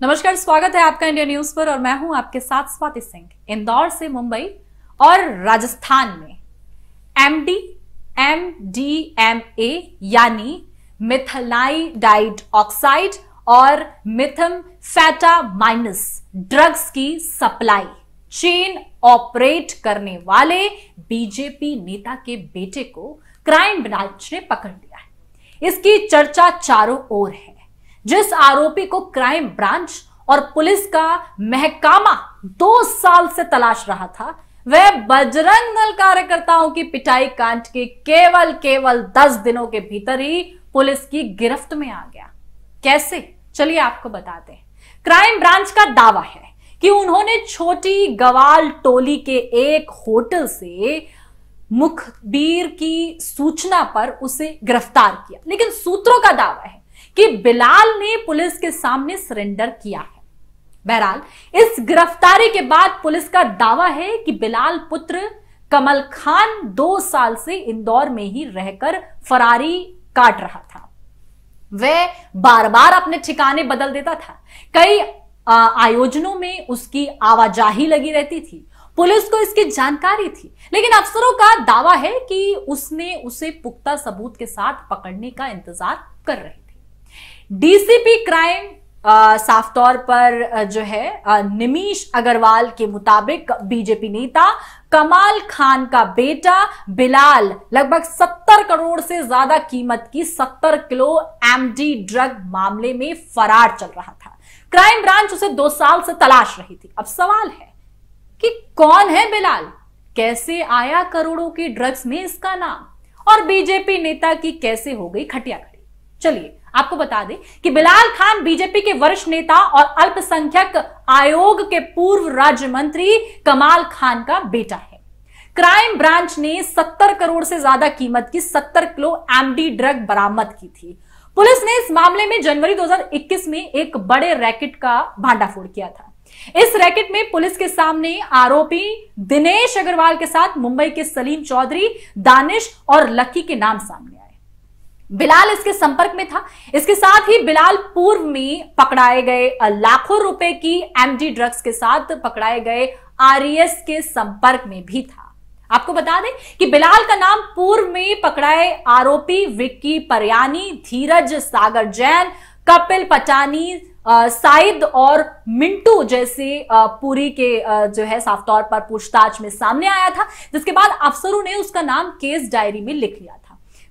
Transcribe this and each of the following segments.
नमस्कार, स्वागत है आपका इंडिया न्यूज पर और मैं हूं आपके साथ स्वाति सिंह। इंदौर से मुंबई और राजस्थान में MDMA यानी मिथाइलाइड ऑक्साइड और मेथाम्फेटामाइन्स ड्रग्स की सप्लाई चेन ऑपरेट करने वाले बीजेपी नेता के बेटे को क्राइम ब्रांच ने पकड़ लिया है। इसकी चर्चा चारों ओर है। जिस आरोपी को क्राइम ब्रांच और पुलिस का महकमा 2 साल से तलाश रहा था, वह बजरंग दल कार्यकर्ताओं की पिटाई कांड के केवल 10 दिनों के भीतर ही पुलिस की गिरफ्त में आ गया। कैसे, चलिए आपको बताते हैं। क्राइम ब्रांच का दावा है कि उन्होंने छोटी गवाल टोली के एक होटल से मुखबिर की सूचना पर उसे गिरफ्तार किया, लेकिन सूत्रों का दावा है कि बिलाल ने पुलिस के सामने सरेंडर किया है। बहरहाल इस गिरफ्तारी के बाद पुलिस का दावा है कि बिलाल पुत्र कमल खान 2 साल से इंदौर में ही रहकर फरारी काट रहा था। वह बार बार अपने ठिकाने बदल देता था। कई आयोजनों में उसकी आवाजाही लगी रहती थी। पुलिस को इसकी जानकारी थी, लेकिन अफसरों का दावा है कि उसने उसे पुख्ता सबूत के साथ पकड़ने का इंतजार कर रहे थे। डीसीपी क्राइम साफ तौर पर जो है निमीश अग्रवाल के मुताबिक बीजेपी नेता कमाल खान का बेटा बिलाल लगभग 70 करोड़ से ज्यादा कीमत की 70 किलो एमडी ड्रग मामले में फरार चल रहा था। क्राइम ब्रांच उसे 2 साल से तलाश रही थी। अब सवाल है कि कौन है बिलाल, कैसे आया करोड़ों की ड्रग्स में इसका नाम, और बीजेपी नेता की कैसे हो गई खटिया खड़ी। चलिए आपको बता दें कि बिलाल खान बीजेपी के वरिष्ठ नेता और अल्पसंख्यक आयोग के पूर्व राज्य मंत्री कमाल खान का बेटा है। क्राइम ब्रांच ने 70 करोड़ से ज्यादा कीमत की 70 किलो एमडी ड्रग बरामद की थी। पुलिस ने इस मामले में जनवरी 2021 में एक बड़े रैकेट का भांडाफोड़ किया था। इस रैकेट में पुलिस के सामने आरोपी दिनेश अग्रवाल के साथ मुंबई के सलीम चौधरी, दानिश और लकी के नाम सामने आए। बिलाल इसके संपर्क में था। इसके साथ ही बिलाल पूर्व में पकड़ाए गए लाखों रुपए की एमडी ड्रग्स के साथ पकड़ाए गए आरएस के संपर्क में भी था। आपको बता दें कि बिलाल का नाम पूर्व में पकड़ाए आरोपी विक्की परयानी, धीरज सागर जैन, कपिल पटानी, साइद और मिंटू जैसे पूरी के जो है साफ तौर पर पूछताछ में सामने आया था, जिसके बाद अफसरों ने उसका नाम केस डायरी में लिख लिया था।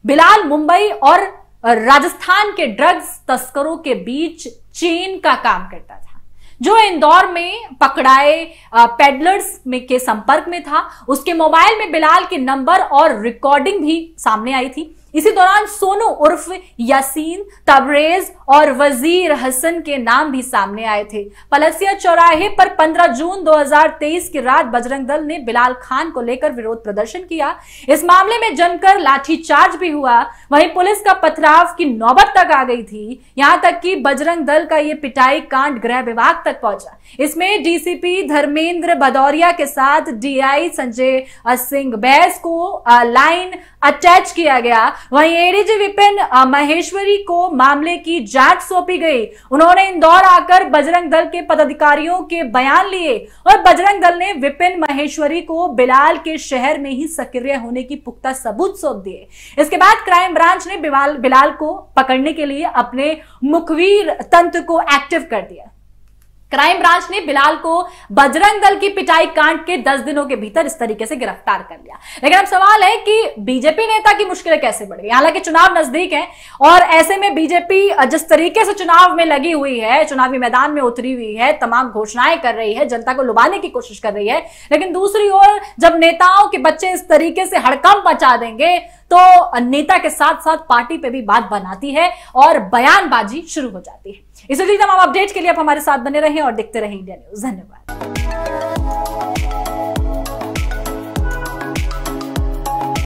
बिलाल मुंबई और राजस्थान के ड्रग्स तस्करों के बीच चेन का काम करता था, जो इंदौर में पकड़ाए पेडलर्स में के संपर्क में था। उसके मोबाइल में बिलाल के नंबर और रिकॉर्डिंग भी सामने आई थी। इसी दौरान सोनू उर्फ यासीन, तबरेज और वजीर हसन के नाम भी सामने आए थे। पलसिया चौराहे पर 15 जून 2023 की रात बजरंग दल ने बिलाल खान को लेकर विरोध प्रदर्शन किया। इस मामले में जमकर लाठीचार्ज भी हुआ। वहीं पुलिस का पथराव की नौबत तक आ गई थी। यहां तक कि बजरंग दल का यह पिटाई कांड गृह विभाग तक पहुंचा। इसमें डीसीपी धर्मेंद्र भदौरिया के साथ डीआई संजय सिंह बैस को लाइन अटैच किया गया। वहीं एडीजी विपिन महेश्वरी को मामले की जांच सौंपी गई। उन्होंने इंदौर आकर बजरंग दल के पदाधिकारियों के बयान लिए और बजरंग दल ने विपिन महेश्वरी को बिलाल के शहर में ही सक्रिय होने की पुख्ता सबूत सौंप दिए। इसके बाद क्राइम ब्रांच ने बिलाल को पकड़ने के लिए अपने मुखबिर तंत्र को एक्टिव कर दिया। क्राइम ब्रांच ने बिलाल को बजरंग दल की पिटाई कांड के 10 दिनों के भीतर इस तरीके से गिरफ्तार कर लिया। लेकिन अब सवाल है कि बीजेपी नेता की मुश्किलें कैसे बढ़ गई। हालांकि चुनाव नजदीक है और ऐसे में बीजेपी जिस तरीके से चुनाव में लगी हुई है, चुनावी मैदान में उतरी हुई है, तमाम घोषणाएं कर रही है, जनता को लुभाने की कोशिश कर रही है, लेकिन दूसरी ओर जब नेताओं के बच्चे इस तरीके से हड़कंप मचा देंगे तो नेता के साथ साथ पार्टी पे भी बात बनाती है और बयानबाजी शुरू हो जाती है। इसीलिए तमाम अपडेट के लिए आप हमारे साथ बने रहें और देखते रहें इंडिया न्यूज। धन्यवाद।